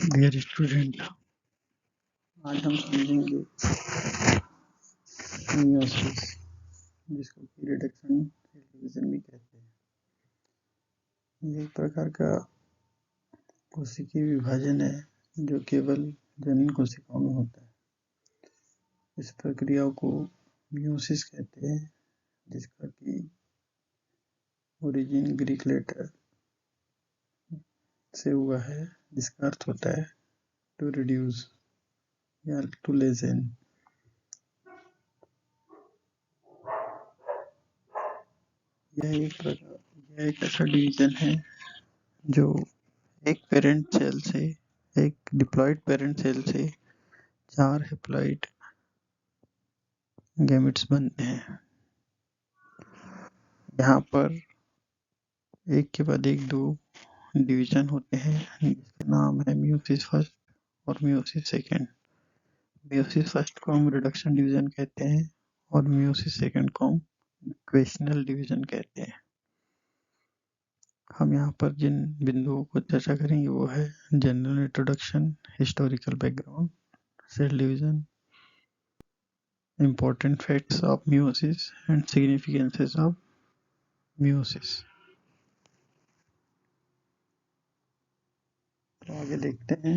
Dear student, आज हम समझेंगे मियोसिस, जिसको कि रिडक्शन सेल डिवीजन भी कहते हैं। ये एक प्रकार का कोशिकीय विभाजन है जो केवल जनन कोशिकाओं में होता है। इस प्रक्रिया को मियोसिस कहते हैं, जिसका कि ओरिजिन ग्रीक लेटर से हुआ है, जिसका अर्थ होता है टू रिड्यूस या टू लेसन। यह एक ऐसा डिवीजन है जो एक पेरेंट सेल से, एक डिप्लॉइड पेरेंट सेल से 4 हैप्लॉइड गैमेट्स बनते हैं। यहाँ पर एक के बाद एक 2 डिवीजन होते हैं, जिसके नाम है मियोसिस फर्स्ट और मियोसिस सेकेंड। मियोसिस फर्स्ट को हम रिडक्शन डिवीजन कहते हैं और मियोसिस सेकेंड को हम इक्वेशनल डिवीजन कहते हैं। हम यहाँ पर जिन बिंदुओं को चर्चा करेंगे वो है general introduction, historical background, cell division, important facts of meiosis and significances of meiosis। तो आगे देखते हैं।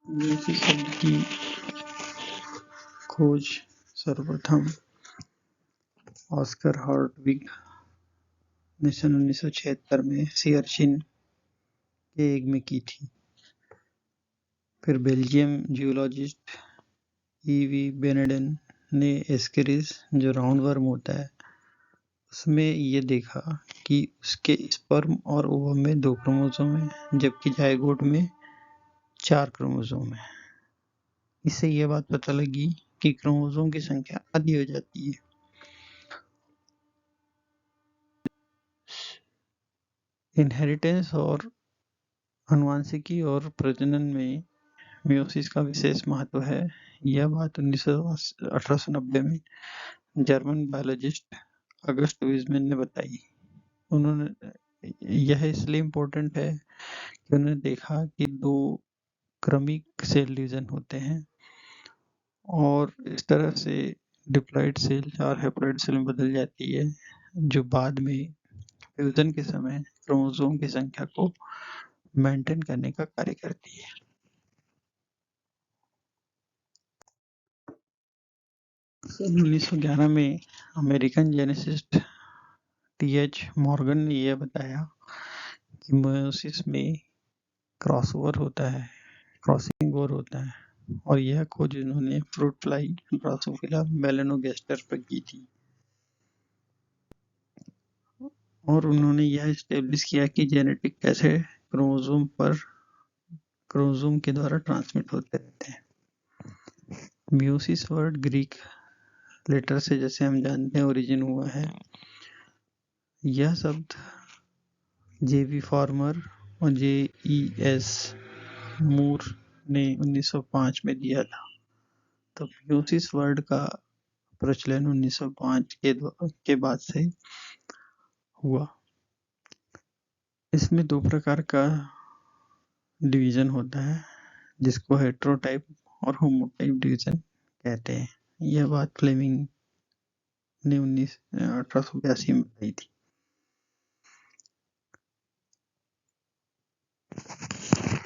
meiosis शब्द की खोज सर्वप्रथम ऑस्कर हार्टविग ने सन 1976 में सियरचिन के एग में की थी। फिर बेल्जियम जियोलॉजिस्ट E.V. बेनेडन ने एस्केरिस, जो राउंड वर्म होता है, उसमें ये देखा कि उसके स्पर्म और ओवम में 2 क्रोमोसोम है, जबकि जायगोट में 4 क्रोमोसोम है। इससे यह बात पता लगी कि क्रोमोसोम की संख्या आधी हो जाती है। इनहेरिटेंस और आनुवंशिकी और प्रजनन में मियोसिस का विशेष महत्व है। यह बात 1890 में जर्मन बायोलॉजिस्ट अगस्ट वीजमैन ने बताई। यह इसलिए इम्पोर्टेंट है कि उन्होंने देखा कि 2 क्रमिक सेल डिवीजन होते हैं और इस तरह से डिप्लॉइड सेल 4 हैप्लॉइड सेल में बदल जाती है, जो बाद में फ्यूजन के समय क्रोमोसोम की संख्या को मेंटेन करने का कार्य करती है। सन 1911 में अमेरिकन जेनेटिस्ट T.H. मॉर्गन ने यह बताया कि मियोसिस में क्रॉसओवर होता है, क्रॉसिंग ओवर होता है, और यह खोज उन्होंने फ्रूट फ्लाई ड्रोसोफिला मेलानोगास्टर पर की थी। और उन्होंने यह एस्टेब्लिश किया कि जेनेटिक कैसे क्रोमोसोम के द्वारा ट्रांसमिट होते रहते हैं। मियोसिस वर्ड ग्रीक लेटर से, जैसे हम जानते हैं, ओरिजिन हुआ है। यह शब्द J.V. फॉर्मर और J.E.S. मूर ने 1905 में दिया था। तो मियोसिस वर्ड का प्रचलन 1905 के बाद से हुआ। इसमें 2 प्रकार का डिवीजन होता है, जिसको हेटेरोटाइप और होमोटाइप डिवीजन कहते हैं। यह बात फ्लेमिंग ने 1882 में बताई थी।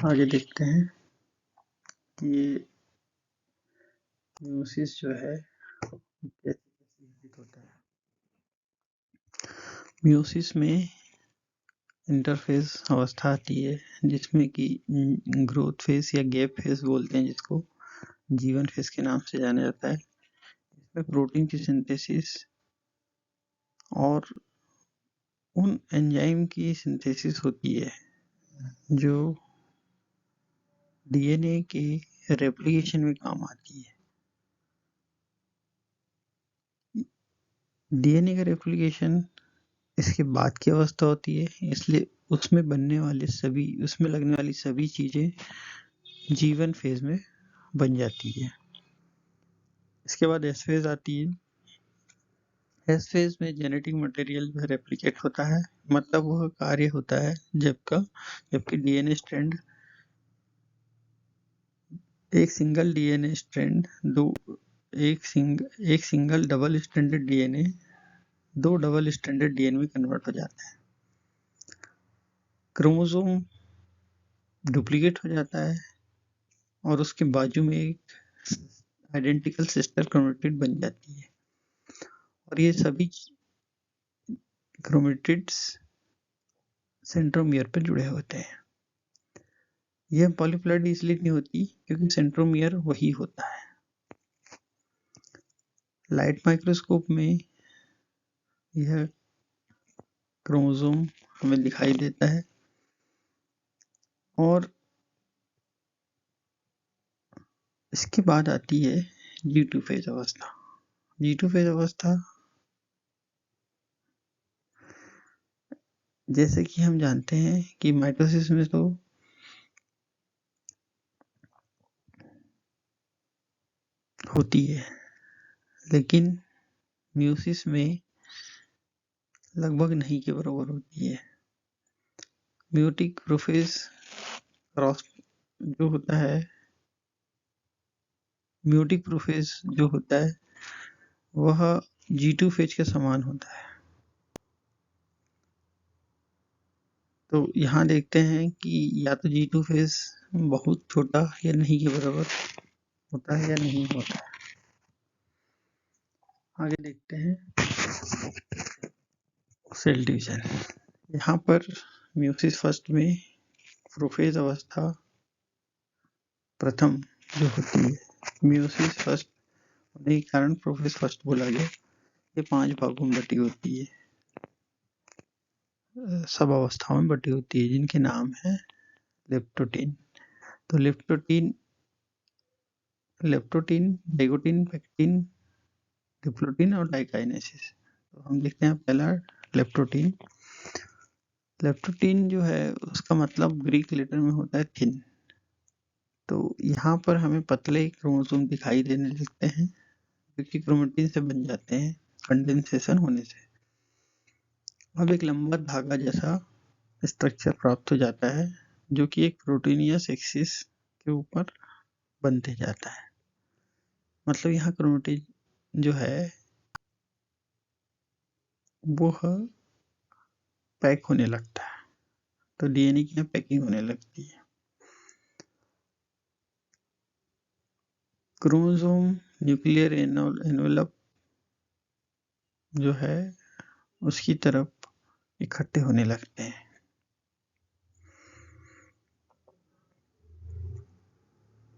आगे देखते हैं कि ये मियोसिस जो है कैसे विकसित होता है। मियोसिस में इंटरफेज अवस्था आती है, जिसमें कि ग्रोथ फेज या गैप फेज बोलते हैं, जिसको जीवन फेज के नाम से जाना जाता है। इसमें प्रोटीन की सिंथेसिस और उन एंजाइम की सिंथेसिस होती है जो डीएनए के रेप्लिकेशन में काम आती है। डीएनए का रेप्लिकेशन इसके बाद की अवस्था होती है, इसलिए उसमें लगने वाली सभी चीजें जीवन फेज में बन जाती है। इसके बाद एस फेज आती है। एस फेज में जेनेटिक मटेरियल जो है रेप्लिकेट होता है, मतलब वह कार्य होता है जबकि डीएनए स्ट्रैंड एक सिंगल डीएनए स्ट्रैंड एक सिंगल डबल स्ट्रैंडेड डीएनए दो डबल स्ट्रैंडेड डीएनए में कन्वर्ट हो जाता है। क्रोमोसोम डुप्लीकेट हो जाता है और उसके बाजू में एक आइडेंटिकल सिस्टर क्रोमेटिड बन जाती है, और ये सभी क्रोमेटिड्स सेंट्रोमियर पर जुड़े होते हैं। यह पॉलीप्लॉइड इसलिए नहीं होती क्योंकि सेंट्रोमियर वही होता है। लाइट माइक्रोस्कोप में यह क्रोमोसोम हमें दिखाई देता है, और इसके बाद आती है G2 फेज अवस्था। G2 फेज अवस्था, जैसे कि हम जानते हैं कि माइटोसिस में तो होती है, लेकिन म्यूसिस में लगभग नहीं के बराबर होती है। म्यूटिक प्रोफेज क्रॉस जो होता है म्यूटिक प्रोफेज जो होता है वह G2 फेज के समान होता है। तो यहाँ देखते हैं कि या तो G2 फेज बहुत छोटा या नहीं के बराबर होता है या नहीं होता है। आगे देखते हैं सेल डिवीजन। यहाँ पर म्यूसिस फर्स्ट में प्रोफेज अवस्था प्रथम जो होती है, म्यूसिस फर्स्ट होने के कारण प्रोफेज फर्स्ट बोला गया। ये 5 भागों में बटी होती है, सब अवस्थाओं में बटी होती है, जिनके नाम है लेप्टोटीन। तो लेप्टोटीन, डाइकोटीन, पेक्टिन, डिप्लोटीन और डाइकाइनेसिस। तो हम देखते हैं पहला लेप्टोटीन। लेप्टोटीन जो है उसका मतलब ग्रीक लेटर में होता है थिन। तो यहाँ पर हमें पतले क्रोमोसोम दिखाई देने लगते हैं क्योंकि क्रोमेटिन से बन जाते हैं कंडेंसेशन होने से। अब एक लंबा धागा जैसा स्ट्रक्चर प्राप्त हो जाता है जो कि एक प्रोटीनियस एक्सिस के ऊपर बनते जाता है। मतलब यहाँ क्रोमेटिन जो है वो पैक होने लगता है, तो डीएनए की यहाँ पैकिंग होने लगती है। क्रोमोसोम न्यूक्लियर एनवेलप जो है उसकी तरफ इकट्ठे होने लगते हैं।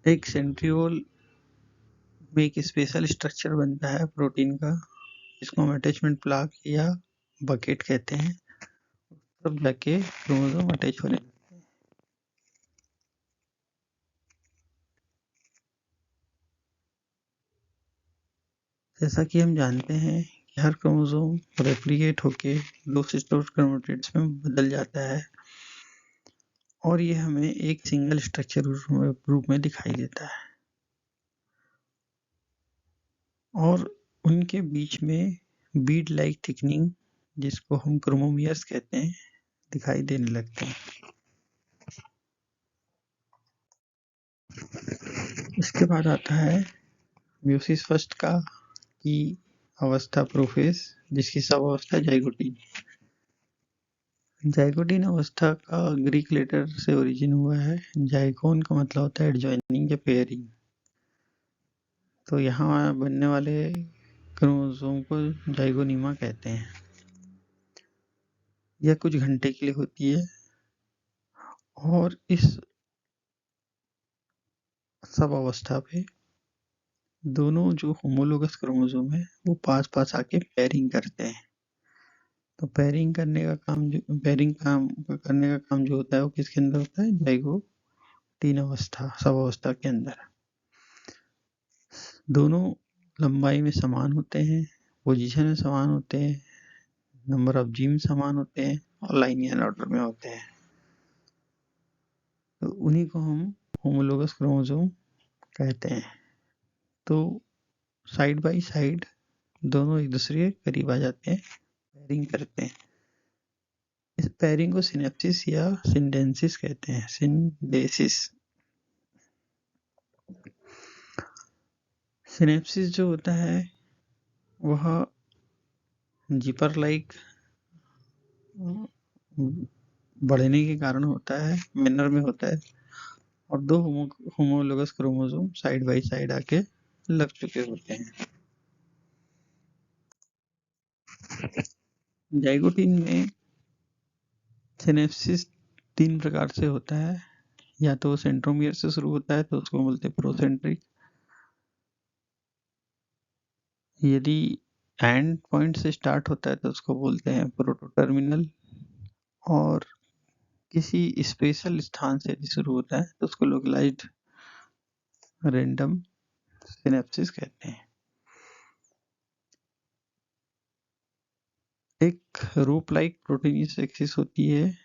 एक सेंट्रियोल में एक स्पेशल स्ट्रक्चर बनता है प्रोटीन का, जिसको हम अटैचमेंट प्लाक या बकेट कहते हैं। तब जाके क्रोमोसोम अटैच होने लगते हैं। जैसा कि हम जानते हैं कि हर क्रोमोसोम रेप्लिकेट होके दो सिस्टर क्रोमेटिड्स में बदल जाता है, और ये हमें एक सिंगल स्ट्रक्चर रूप में दिखाई देता है, और उनके बीच में बीड लाइक थिकनिंग, जिसको हम क्रोमोमियर्स कहते हैं, दिखाई देने लगते हैं। इसके बाद आता है म्यूसिस फर्स्ट का की अवस्था प्रोफेज, जिसकी सब अवस्था जाइगोटीन। जाइगोटीन अवस्था का ग्रीक लेटर से ओरिजिन हुआ है। जाइगोन का मतलब होता है एडजॉइनिंग या पेयरिंग। तो यहाँ बनने वाले क्रोमोसोम को जाइगोनिमा कहते हैं। यह कुछ घंटे के लिए होती है, और इस सब अवस्था पे दोनों जो होमोलोगस क्रोमोसोम है वो पास पास आके पेयरिंग करते हैं। तो पेयरिंग करने का काम जो होता है वो किसके अंदर होता है? जाइगोटीन अवस्था, सब अवस्था के अंदर। दोनों लंबाई में समान होते हैं, पोजीशन में समान होते हैं, नंबर ऑफ जीन समान होते हैं, और लाइनियर ऑर्डर में होते हैं। तो उन्हीं को हम होमोलोगस क्रोमोसोम कहते हैं। तो साइड बाय साइड दोनों एक दूसरे के करीब आ जाते हैं, पेयरिंग करते हैं। इस पेयरिंग को सिनेप्सिस या सिंडेसिस कहते हैं। सिंडेसिस। सिनेप्सिस जो होता है वह जिपर लाइक बढ़ने के कारण होता है, मैनर में होता है, और दो homologous chromosome side by side आके लग चुके होते हैं। जाइगोटीन में सिनेप्सिस 3 प्रकार से होता है। या तो सेंट्रोमियर से शुरू होता है तो उसको बोलते हैं प्रोसेंट्रिक। यदि एंड पॉइंट से स्टार्ट होता है तो उसको बोलते हैं प्रोटोटर्मिनल। और किसी स्पेशल स्थान से यदि शुरू होता है तो उसको लोकलाइज्ड रैंडम सिनेप्सिस कहते हैं। एक रूप लाइक प्रोटीनियस एक्सिस होती है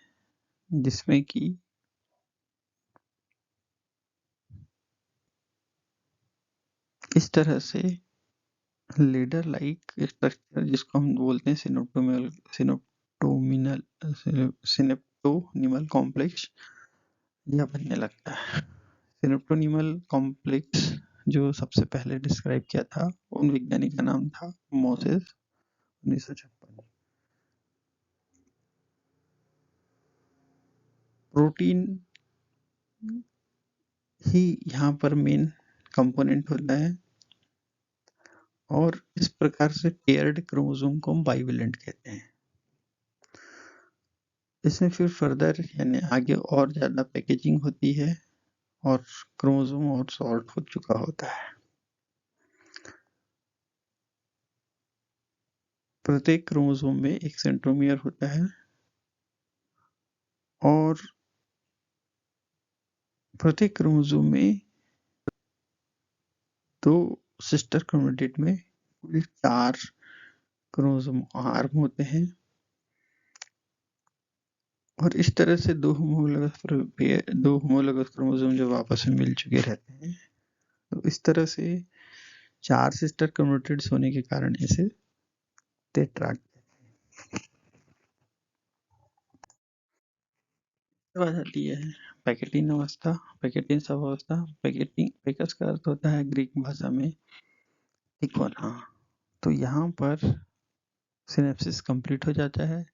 जिसमें कि इस तरह से लेडर लाइक स्ट्रक्चर, जिसको हम बोलते हैं सिनेप्टोनिमल कॉम्प्लेक्स, यह बनने लगता है। सिनेप्टोनिमल कॉम्प्लेक्स जो सबसे पहले डिस्क्राइब किया था उन वैज्ञानिक का नाम था मोसेस, 1956। प्रोटीन ही यहाँ पर मेन कंपोनेंट होता है, और इस प्रकार से पेयर्ड क्रोमोसोम को हम बाइवेलेंट कहते हैं। इसमें फिर फर्दर यानी आगे और ज्यादा पैकेजिंग होती है और क्रोमोसोम और सॉर्ट हो चुका होता है। प्रत्येक क्रोमोसोम में एक सेंट्रोमियर होता है और प्रत्येक क्रोमोसोम में 2 सिस्टर क्रोमेटिड में कुल 4 क्रोमोसोम आर्म होते हैं। और इस तरह से दो होमोलोगस क्रोमोसोम जब आपस में मिल चुके रहते हैं तो इस तरह से 4 सिस्टर क्रोमेटिड्स होने के कारण इसे टेट्राड। बात आती है पैकेटिन अवस्था, पैकेटिन सभावस्था। पैकस का अर्थ होता है ग्रीक भाषा में इक्वल। तो यहाँ पर सिनेप्सिस कंप्लीट हो जाता है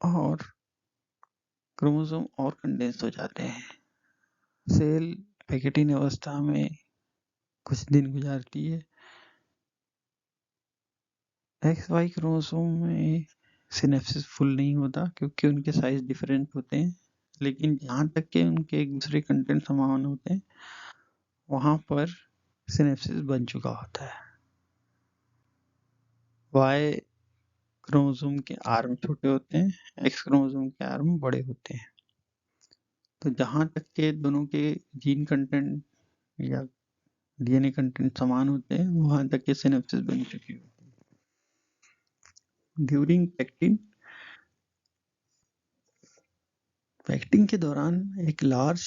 और क्रोमोसोम और कंडेंस हो जाते हैं। सेल पैकेटिन अवस्था में कुछ दिन गुजारती है। XY क्रोमोसोम में सिनेप्सिस फुल नहीं होता क्योंकि उनके साइज डिफरेंट होते हैं, लेकिन जहाँ तक के उनके एक दूसरे कंटेंट समान होते हैं वहाँ पर सिनेप्सिस बन चुका होता है। Y क्रोमोसोम के आर्म छोटे होते हैं, X क्रोमोसोम के आर्म बड़े होते हैं। तो जहाँ तक के दोनों के जीन कंटेंट या डीएनए कंटेंट समान होते हैं वहाँ तक के सिनेप्सिस बन चुकी होती है। ड्यूरिंग पैक्टिंग के दौरान एक लार्ज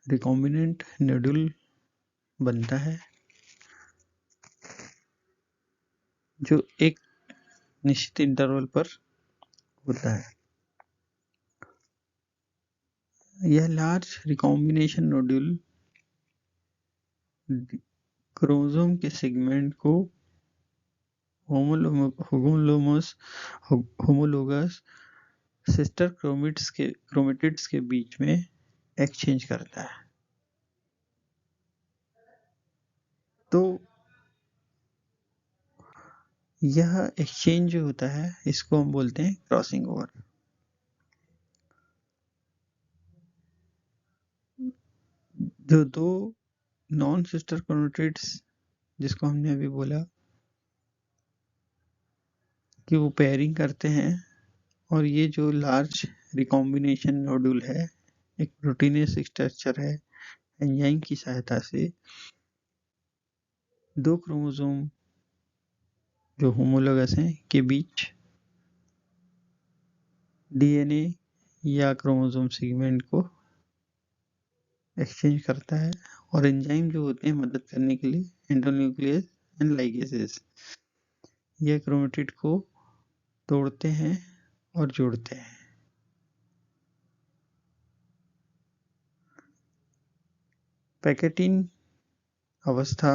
रिकॉम्बिनेंट नोड्यूल बनता है जो एक निश्चित इंटरवल पर होता है। यह लार्ज रिकॉम्बिनेशन नोड्यूल क्रोमोसोम के सेगमेंट को होमोलोगस सिस्टर क्रोमेटिड्स के बीच में एक्सचेंज करता है। तो यह एक्सचेंज जो होता है इसको हम बोलते हैं क्रॉसिंग ओवर। जो 2 नॉन सिस्टर क्रोमेटिड्स जिसको हमने अभी बोला कि वो पेयरिंग करते हैं, और ये जो लार्ज रिकॉम्बिनेशन नोड्यूल है एक प्रोटीनेस स्ट्रक्चर है, एंजाइम की सहायता से 2 क्रोमोसोम जो होमोलोगस हैं के बीच डीएनए या क्रोमोसोम सेगमेंट को एक्सचेंज करता है। और एंजाइम जो होते हैं मदद करने के लिए एंडोन्यूक्लियस एंड लाइगेसेस। यह क्रोमेटिड को तोड़ते हैं और जोड़ते हैं। पैकेटिन अवस्था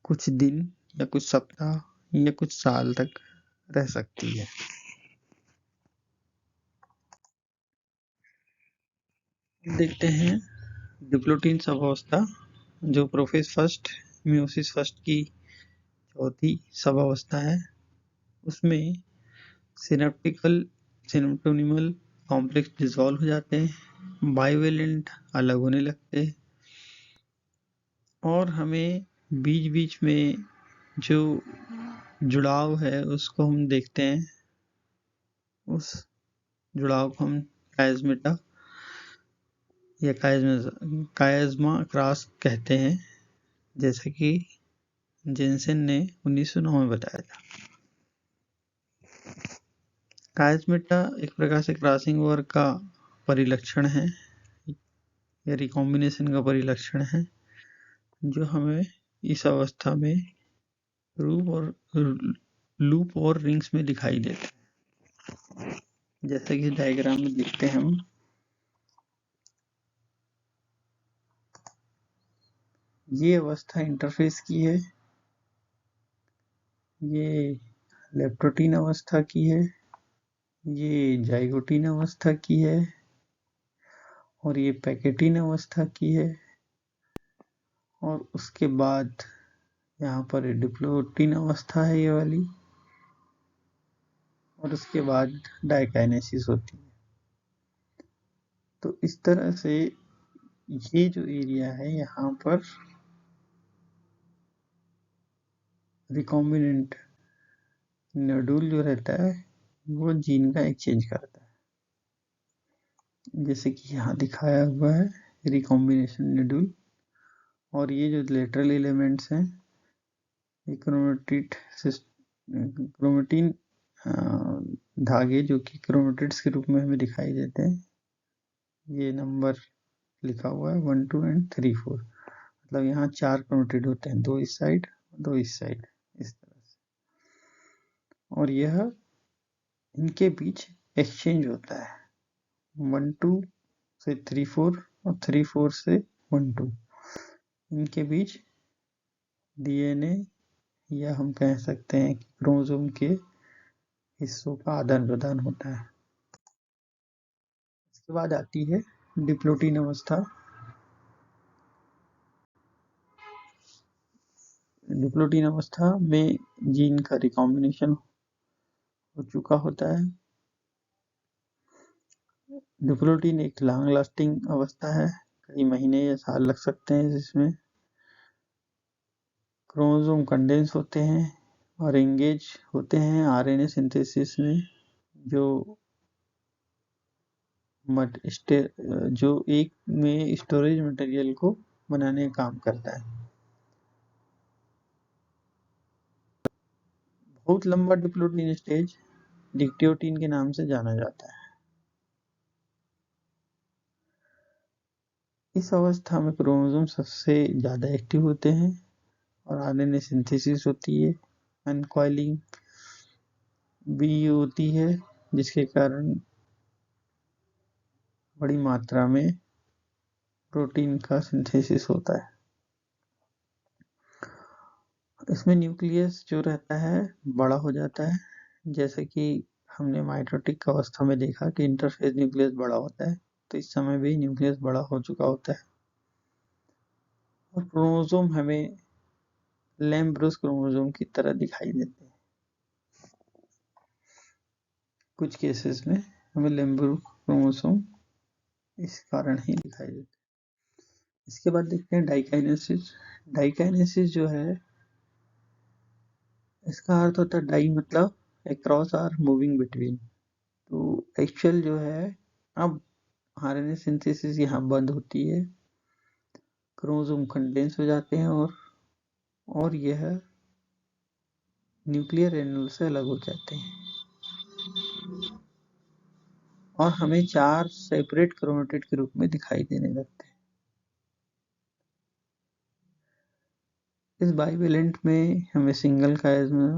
कुछ दिन या कुछ सप्ताह या कुछ साल तक रह सकती है। देखते हैं डिप्लोटीन सभावस्था, जो प्रोफेज फर्स्ट मियोसिस फर्स्ट की चौथी सभावस्था है। उसमें सिनेप्टोनिमल कॉम्प्लेक्स डिसॉल्व हो जाते हैं, बाइवेलेंट अलग होने लगते हैं और हमें बीच बीच में जो जुड़ाव है उसको हम देखते हैं। उस जुड़ाव को हम कायस्मेटा या कायस्मा क्रॉस कहते हैं, जैसे कि जेनसेन ने 1909 में बताया था। कायस्मेटा एक प्रकार से क्रॉसिंग ओवर का परिलक्षण है या रिकॉम्बिनेशन का परिलक्षण है, जो हमें इस अवस्था में लूप और रिंग्स में दिखाई देते हैं, जैसे कि डायग्राम में देखते हैं हम। ये अवस्था इंटरफेस की है, ये लेप्टोटीन अवस्था की है, ये जाइगोटीन अवस्था की है और ये पैकेटीन अवस्था की है। और उसके बाद यहाँ पर डिप्लोटीन अवस्था है ये वाली, और उसके बाद डायकाइनेसिस होती है। तो इस तरह से ये जो एरिया है यहाँ पर रिकॉम्बिनेंट नोडुल जो रहता है वो जीन का एक्सचेंज करता है, जैसे कि यहाँ दिखाया हुआ है रिकॉम्बिनेशन नोडुल। और ये जो लेटरल एलिमेंट्स हैं ये क्रोमेटिन धागे जो कि क्रोमेटिड्स के रूप में हमें दिखाई देते हैं। ये नंबर लिखा हुआ है 1, 2 एंड 3, 4। मतलब यहाँ 4 क्रोमेटिड होते हैं, 2 इस साइड 2 इस साइड, इस तरह से। और यह इनके बीच एक्सचेंज होता है 1, 2 से 3, 4 और 3, 4 से 1, 2। इनके बीच डीएनए या हम कह सकते हैं कि क्रोमोसोम के हिस्सों का आदान प्रदान होता है। इसके बाद आती है डिप्लोटीन अवस्था। डिप्लोटीन अवस्था में जीन का रिकॉम्बिनेशन हो चुका होता है। डिप्लोटीन एक लॉन्ग लास्टिंग अवस्था है, कई महीने या साल लग सकते हैं, जिसमें क्रोमोसोम कंडेंस होते हैं और एंगेज होते हैं आरएनए सिंथेसिस में, जो एक में स्टोरेज मटेरियल को बनाने का काम करता है। बहुत लंबा डिप्लोटीन स्टेज डिक्टियोटीन के नाम से जाना जाता है। इस अवस्था में क्रोमोसोम सबसे ज्यादा एक्टिव होते हैं और आरएनए सिंथेसिस होती है, अनकॉइलिंग भी होती है, जिसके कारण बड़ी मात्रा में प्रोटीन का सिंथेसिस होता है। इसमें न्यूक्लियस जो रहता है बड़ा हो जाता है, जैसे कि हमने माइटोटिक अवस्था में देखा कि इंटरफेज न्यूक्लियस बड़ा होता है, तो इस समय भी न्यूक्लियस बड़ा हो चुका होता है। और क्रोमोसोम हमें लैम्ब्रोस क्रोमोसोम की तरह दिखाई देते हैं। कुछ केसेस में हमें लैम्ब्रो क्रोमोसोम इस कारण ही दिखाई देते हैं। इसके बाद देखते हैं डाइकाइनेसिस। डाइकाइनेसिस जो है, इसका अर्थ होता है डाई मतलब अक्रॉस आर मूविंग बिटवीन। तो एक्चुअल जो है, अब आरएनए सिंथेसिस यहाँ बंद होती है, क्रोमोसोम कंडेंस हो जाते हैं और यह न्यूक्लियर एनुल से अलग हो जाते हैं और हमें 4 सेपरेट क्रोमेटिड के रूप में दिखाई देने लगते हैं। इस बाइवेलेंट में हमें सिंगल काइस्मा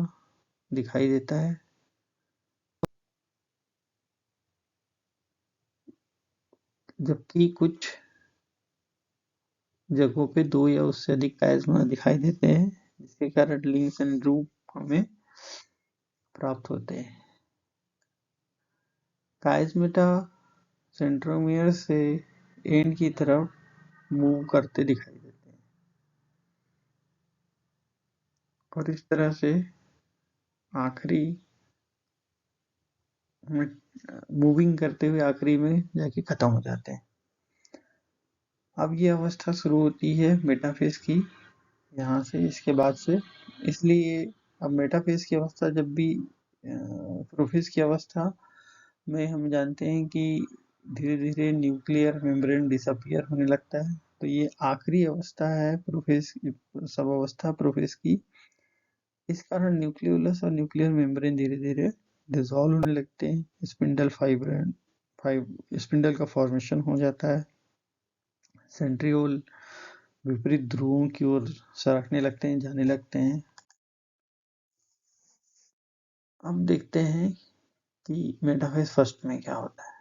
दिखाई देता है, जबकि कुछ जगहों पे 2 या उससे अधिक काइज़्मा दिखाई देते हैं, जिसके कारण लिंक रूप हमें प्राप्त होते हैं। काइज़मेटा सेंट्रोमियर से एंड की तरफ मूव करते दिखाई देते हैं और इस तरह से आखिरी में मूविंग करते हुए आखिरी में जाके खत्म हो जाते हैं। अब ये अवस्था शुरू होती है मेटाफेज की, यहाँ से, इसके बाद से। इसलिए अब मेटाफेज की अवस्था जब भी प्रोफेज की अवस्था में हम जानते हैं कि धीरे धीरे न्यूक्लियर मेम्ब्रेन डिसअपियर होने लगता है, तो ये आखिरी अवस्था है प्रोफेज सब अवस्था प्रोफेज की। इस कारण न्यूक्लियोलस और न्यूक्लियर मेम्ब्रेन धीरे धीरे डिसॉल्व होने लगते हैं, स्पिंडल का फॉर्मेशन हो जाता है, सेंट्रियोल विपरीत ध्रुवों की ओर सरकने लगते हैं, जाने लगते हैं। अब देखते हैं कि मेटाफेज फर्स्ट में क्या होता है।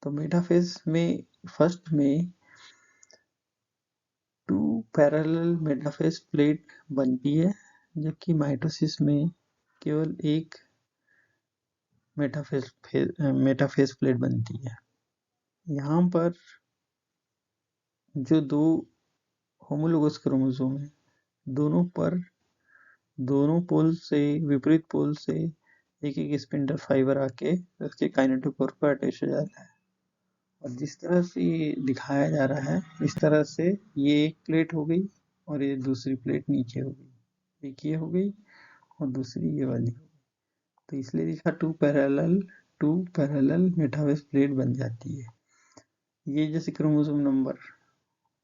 तो मेटाफेज में फर्स्ट में 2 पैरेलल मेटाफेज प्लेट बनती है, जबकि माइटोसिस में केवल एक मेटाफेज प्लेट बनती है। यहाँ पर जो 2 होमोलोगस क्रोमोसोम है, दोनों पोल से, विपरीत पोल से एक स्पिंडल फाइबर आके उसके काइनेटोकोर पर अटैच हो जाता है। और जिस तरह से ये दिखाया जा रहा है, इस तरह से ये एक प्लेट हो गई और ये दूसरी प्लेट नीचे हो गई, एक ये हो गई और दूसरी ये वाली हो गई। तो इसलिए लिखा 2 पैरेलल मेटाफेज प्लेट बन जाती है। ये जैसे क्रोमोसोम नंबर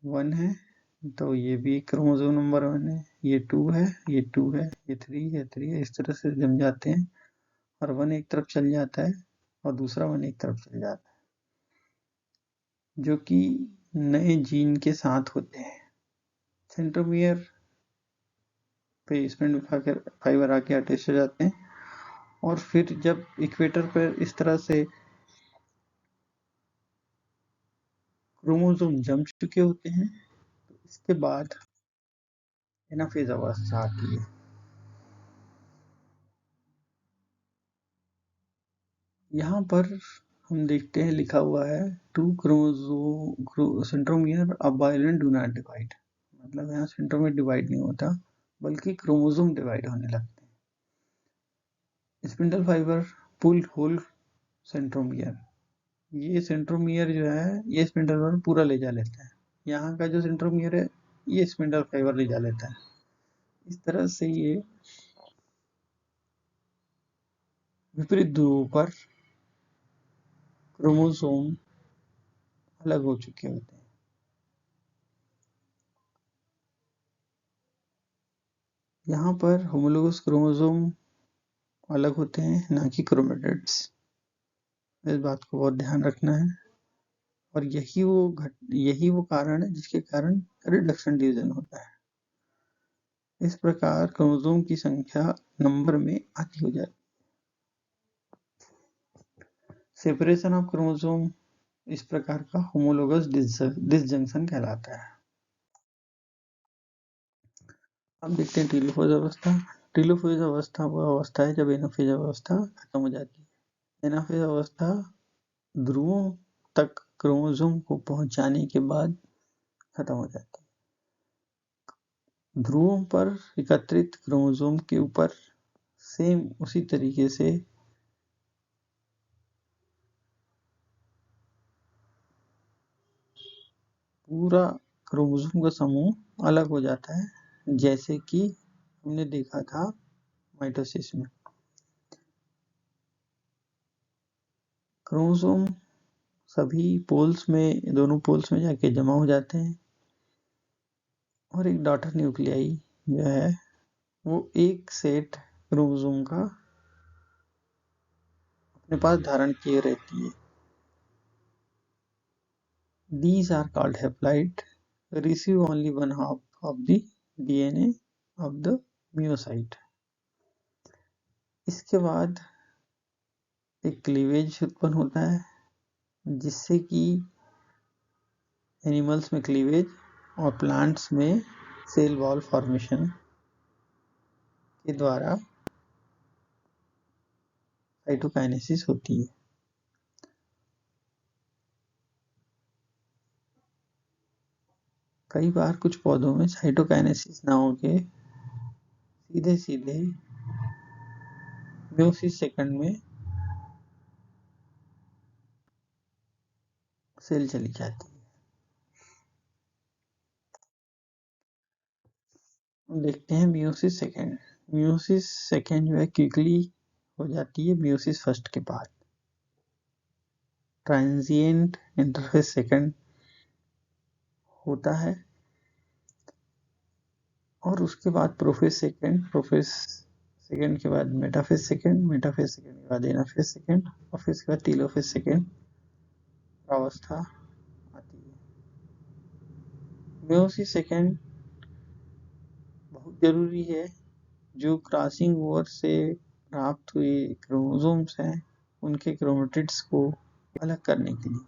1 है, तो ये भी क्रोमोसोम नंबर 1 है, ये 2 है, ये 2 है, ये 3 है, 3 है, इस तरह से जम जाते हैं और 1 एक तरफ चल जाता है और दूसरा 1 एक तरफ चल जाता है, जो कि नए जीन के साथ होते हैं। सेंट्रोमियर पे स्पिंडल फाइबर आके अटैच हो जाते हैं और फिर जब इक्वेटर पर इस तरह से क्रोमोसोम जम चुके होते हैं, तो इसके बाद एनाफेज अवस्था आती है। यहाँ पर हम देखते हैं लिखा हुआ है 2 centromere of bivalent do not divide, मतलब यहाँ सेंट्रोमियर डिवाइड नहीं होता बल्कि क्रोमोसोम डिवाइड होने लगते हैं। स्पिंडल फाइबर पुल होल सेंट्रोमियर, ये सेंट्रोमियर जो है ये स्पिंडल फाइबर पूरा ले जा लेता है, यहाँ का जो सेंट्रोमियर है ये स्पिंडल फाइबर ले जा लेता है। इस तरह से ये विपरीत ध्रुवों पर क्रोमोसोम अलग हो चुके होते हैं। यहाँ पर होमोलोगस क्रोमोसोम अलग होते हैं, ना कि क्रोमेटिड्स। इस बात को बहुत ध्यान रखना है और यही वो कारण है जिसके कारण रिडक्शन डिवीजन होता है। इस प्रकार क्रोमोसोम की संख्या नंबर में आधी हो जाती है। सेपरेशन ऑफ क्रोमोसोम इस प्रकार का होमोलोगस डिसजंक्शन कहलाता है। अब देखते हैं टेलोफेज अवस्था। टेलोफेज अवस्था वो अवस्था है जब एनाफेज अवस्था खत्म हो जाती है। एनाफेज अवस्था ध्रुवों तक क्रोमोसोम को पहुंचाने के बाद खत्म हो जाती है। ध्रुवों पर एकत्रित क्रोमोसोम के ऊपर सेम उसी तरीके से पूरा क्रोमोसोम का समूह अलग हो जाता है, जैसे कि हमने देखा था माइटोसिस में। क्रोमोसोम सभी पोल्स में, दोनों पोल्स में जाके जमा हो जाते हैं और एक डॉटर न्यूक्लियाई जो है वो एक सेट क्रोमोसोम का अपने पास धारण किए रहती है। These are called haploid, receive only one half of the DNA of the myocyte. इसके बाद एक क्लीवेज उत्पन्न होता है, जिससे कि एनिमल्स में क्लीवेज और प्लांट्स में सेल वॉल फॉर्मेशन के द्वारा साइटोकाइनेसिस होती है। कई बार कुछ पौधों में साइटोकाइनेसिस ना होके सीधे सीधे म्यूसिस सेकंड में सेल चली जाती है। देखते हैं म्यूसिस सेकंड। म्यूसिस सेकंड जो है क्विकली हो जाती है म्यूसिस फर्स्ट के बाद। ट्रांजिएंट इंटरफेस सेकंड होता है और उसके बाद प्रोफेस सेकंड के बाद मेटाफेस सेकंड के बाद एनाफेस सेकंड और फिर उसके बाद टीलोफेस सेकंड अवस्था आती है। म्यूसिस सेकंड बहुत जरूरी है, जो क्रॉसिंग ओवर से प्राप्त हुए क्रोमोसोम्स हैं उनके क्रोमेटिड्स को अलग करने के लिए,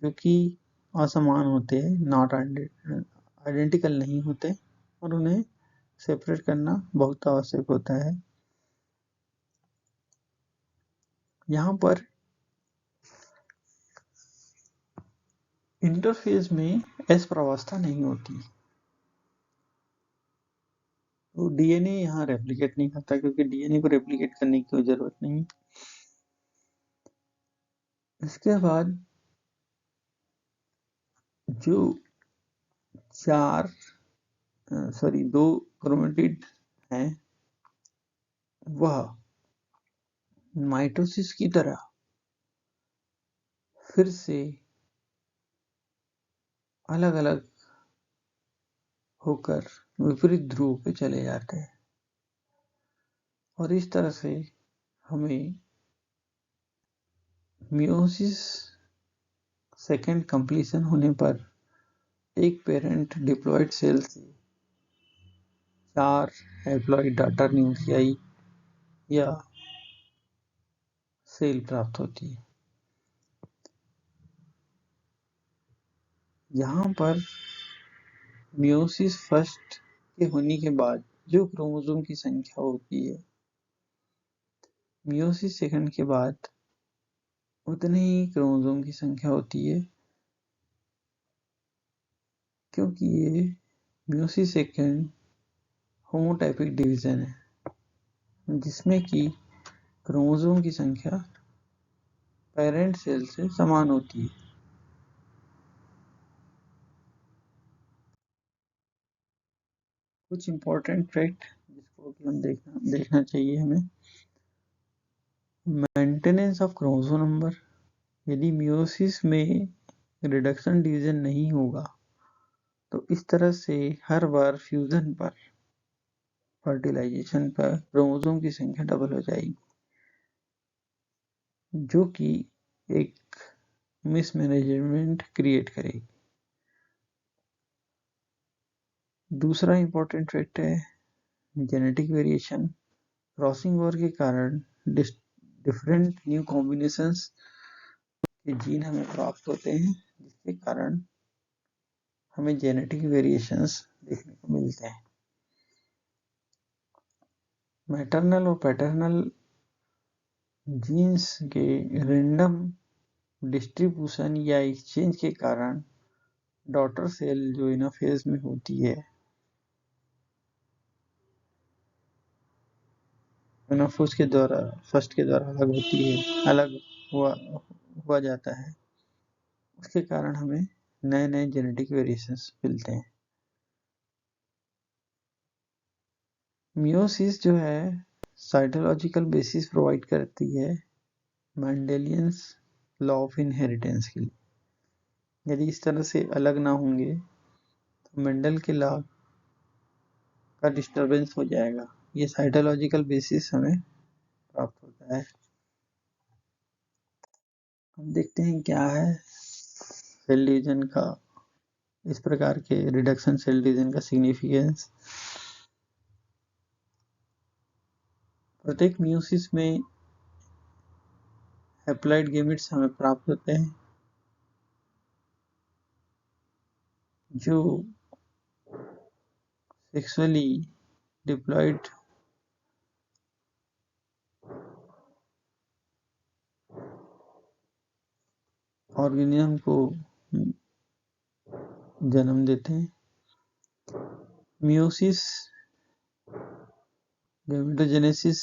जो कि असमान होते हैं, नॉट आइडेंटिकल नहीं होते, और उन्हें सेपरेट करना बहुत आवश्यक होता है। यहाँ पर इंटरफेज में एस प्रावस्था नहीं होती, तो डीएनए यहाँ रेप्लिकेट नहीं करता, क्योंकि डीएनए को रेप्लिकेट करने की कोई जरूरत नहीं। इसके बाद जो दो क्रोमेटिड हैं वह माइटोसिस की तरह फिर से अलग अलग होकर विपरीत ध्रुव पे चले जाते हैं, और इस तरह से हमें मियोसिस सेकेंड कंप्लीशन होने पर एक पेरेंट डिप्लॉयड सेल से 4 हैप्लॉयड डॉटर न्यूक्लियाई या सेल प्राप्त होती है। यहाँ पर मियोसिस फर्स्ट के होने के बाद जो क्रोमोसोम की संख्या होती है, मियोसिस सेकंड के बाद उतने ही क्रोमोसोम की संख्या होती है, क्योंकि ये मियोसिस सेकंड होमोटाइपिक डिवीजन है, जिसमें कि क्रोमोसोम की संख्या पेरेंट सेल से समान होती है। कुछ इंपॉर्टेंट फैक्ट जिसको कि हम देखना चाहिए हमें। मेंटेनेंस ऑफ क्रोमोसोम नंबर, यदि मियोसिस में रिडक्शन डिवीजन नहीं होगा तो इस तरह से हर बार फ्यूजन पर, फर्टिलाइजेशन पर क्रोमोसोम की संख्या डबल हो जाएगी, जो कि एक मिसमैनेजमेंट क्रिएट करेगी। दूसरा इंपॉर्टेंट फैक्ट है जेनेटिक वेरिएशन। क्रॉसिंग ओवर के कारण डिफरेंट न्यू कॉम्बिनेशंस के जीन हमें प्राप्त होते हैं, जिसके कारण हमें जेनेटिक वेरिएशंस देखने को मिलते हैं। मैटरनल और पैटर्नल जीन्स के रैंडम डिस्ट्रीब्यूशन या एक्सचेंज के कारण डॉटर सेल जो एनाफेज में होती है, एनाफोज के द्वारा फर्स्ट के द्वारा अलग होती है, अलग हुआ जाता है। उसके कारण हमें नए नए जेनेटिक वेरिएशंस मिलते हैं। मियोसिस जो है साइटोलॉजिकल बेसिस प्रोवाइड करती है मेंडेलियंस लॉ ऑफ इनहेरिटेंस के लिए। यदि इस तरह से अलग ना होंगे तो मेंडल के लॉ का डिस्टरबेंस हो जाएगा। ये साइटोलॉजिकल बेसिस हमें प्राप्त होता है। हम देखते हैं क्या है सेल डिवीजन का, इस प्रकार के रिडक्शन सेल डिवीजन का सिग्निफिकेंस। प्रत्येक मियोसिस में हैप्लॉइड गैमेट्स हमें प्राप्त होते हैं जो सेक्सुअली डिप्लॉयड ऑर्गेनिज्म को जन्म देते हैं। मियोसिस गैमेटोजेनेसिस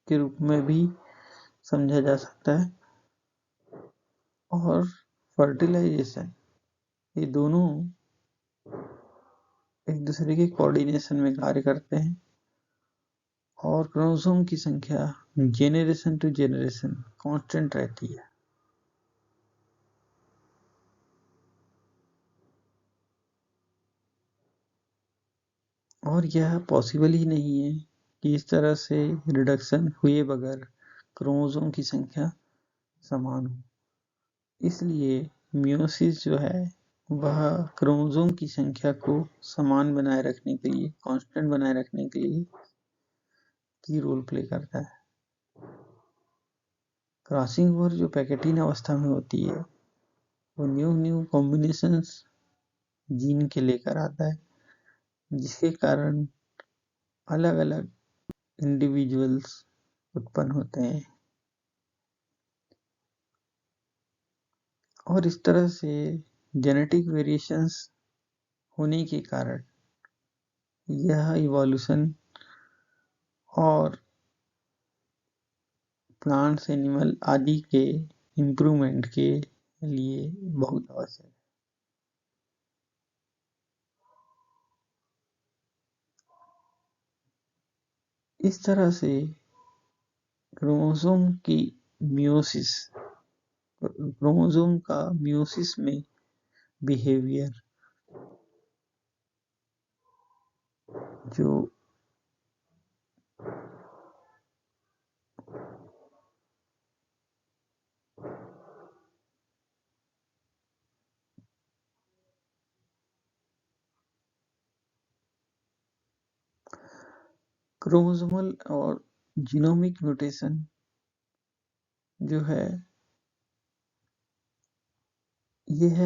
के रूप में भी समझा जा सकता है और फर्टिलाइजेशन, ये दोनों एक दूसरे के कोऑर्डिनेशन में कार्य करते हैं और क्रोमोसोम की संख्या जेनरेशन टू जेनरेशन कांस्टेंट रहती है। और यह पॉसिबल ही नहीं है कि इस तरह से रिडक्शन हुए बगैर क्रोमोसोम की संख्या समान हो। इसलिए मियोसिस जो है वह क्रोमोसोम की संख्या को समान बनाए रखने के लिए, कांस्टेंट बनाए रखने के लिए की रोल प्ले करता है। क्रॉसिंग ओवर जो पैकेटिन अवस्था में होती है वो न्यू कॉम्बिनेशंस जीन के लेकर आता है, जिसके कारण अलग अलग इंडिविजुअल्स उत्पन्न होते हैं और इस तरह से जेनेटिक वेरिएशंस होने के कारण यह इवोल्यूशन और प्लांट्स, एनिमल आदि के इम्प्रूवमेंट के लिए बहुत आवश्यक है। इस तरह से क्रोमोसोम का मियोसिस में बिहेवियर जो क्रोमोसोमल और जीनोमिक म्यूटेशन जो है यह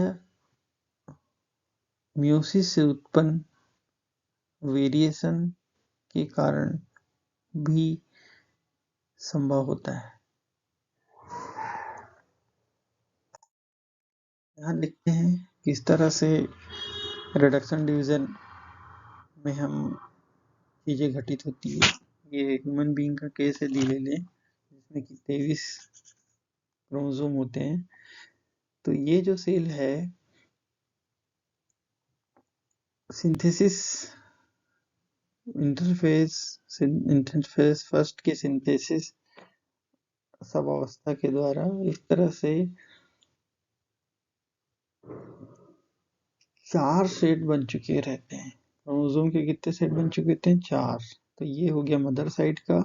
मियोसिस से उत्पन्न वेरिएशन के कारण भी संभव होता है। यहाँ देखते हैं किस तरह से रिडक्शन डिवीजन में हम चीजें घटित होती है। ये ह्यूमन बीइंग का केस है, ले लें, जिसमें कि 23 क्रोमोसोम होते हैं। तो ये जो सेल है सिंथेसिस इंटरफेस फर्स्ट के सिंथेसिस सब अवस्था के द्वारा इस तरह से 4 सेट बन चुके रहते हैं। क्रोमोसोम के कितने सेट बन चुके होते हैं? 4। तो ये हो गया मदर साइड का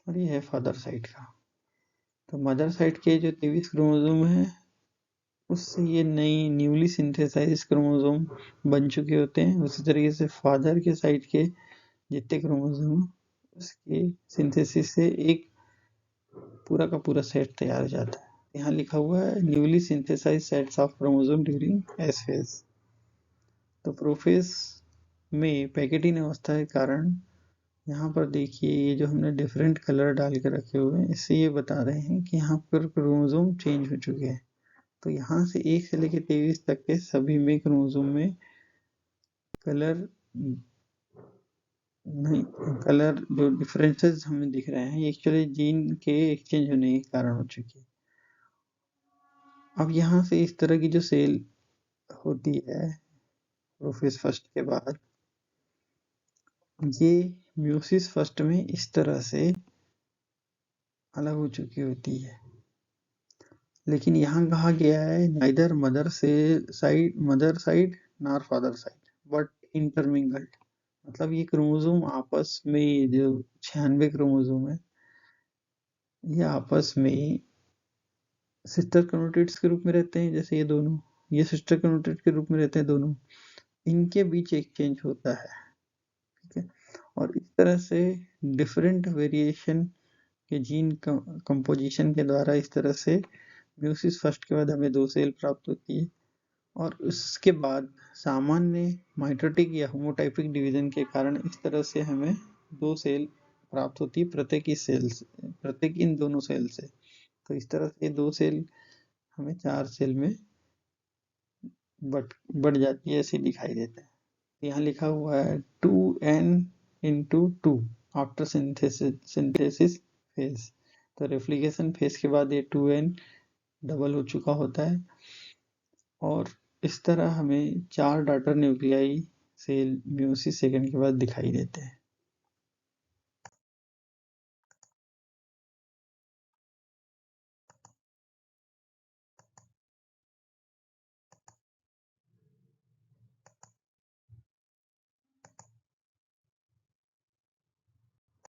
और ये है फादर साइड का। तो मदर साइड के जो 23 क्रोमोसोम है उससे ये नई न्यूली सिंथेसाइज क्रोमोसोम बन चुके होते हैं। उसी तरीके से फादर के साइड के जितने क्रोमोसोम उसके सिंथेसिस से एक पूरा का पूरा सेट तैयार हो जाता है। यहाँ लिखा हुआ है newly synthesize sets of chromosome during S phase. तो प्रोफेज में पैकेटिन अवस्था के कारण यहाँ पर देखिए ये जो हमने डिफरेंट कलर डाल के रखे हुए हैं, इससे ये बता रहे हैं कि यहाँ पर क्रोमोसोम चेंज हो चुके हैं। तो यहाँ से 1 से लेकर 23 तक के सभी में क्रोमोसोम में कलर जो डिफरेंसेस हमें दिख रहे हैं एक्चुअली जीन के एक्सचेंज होने के कारण हो चुकी है। अब यहाँ से इस तरह की जो सेल होती है प्रोफेज फर्स्ट के बाद, ये मियोसिस फर्स्ट में इस तरह से अलग हो चुकी होती है। लेकिन यहाँ कहा गया है neither mother side nor father side but intermingled. मतलब ये क्रोमोसोम आपस में जो 96 क्रोमोसोम है ये आपस में सिस्टर क्रोमेटिड्स के रूप में रहते हैं। जैसे ये दोनों ये सिस्टर क्रोमेटिड के रूप में रहते हैं दोनों, इनके बीच एक्सचेंज होता है। ठीक है, और इस तरह से डिफरेंट वेरिएशन के जीन कंपोजिशन के द्वारा इस तरह से म्यूसिस फर्स्ट के बाद हमें 2 सेल प्राप्त होती है और उसके बाद सामान्य माइटोटिक या होमोटाइपिक डिवीजन के कारण इस तरह से हमें 2 सेल प्राप्त होती है प्रत्येक इन दोनों सेल से। तो इस तरह से 2 सेल हमें 4 सेल में बढ़ जाती है, ऐसे दिखाई देता है। यहाँ लिखा हुआ है 2n/2 आफ्टर सिंथेसिस फेज। तो रेप्लिकेशन फेज के बाद ये 2n डबल हो चुका होता है और इस तरह हमें 4 daughter nuclei cell meiosis second के बाद दिखाई देते हैं।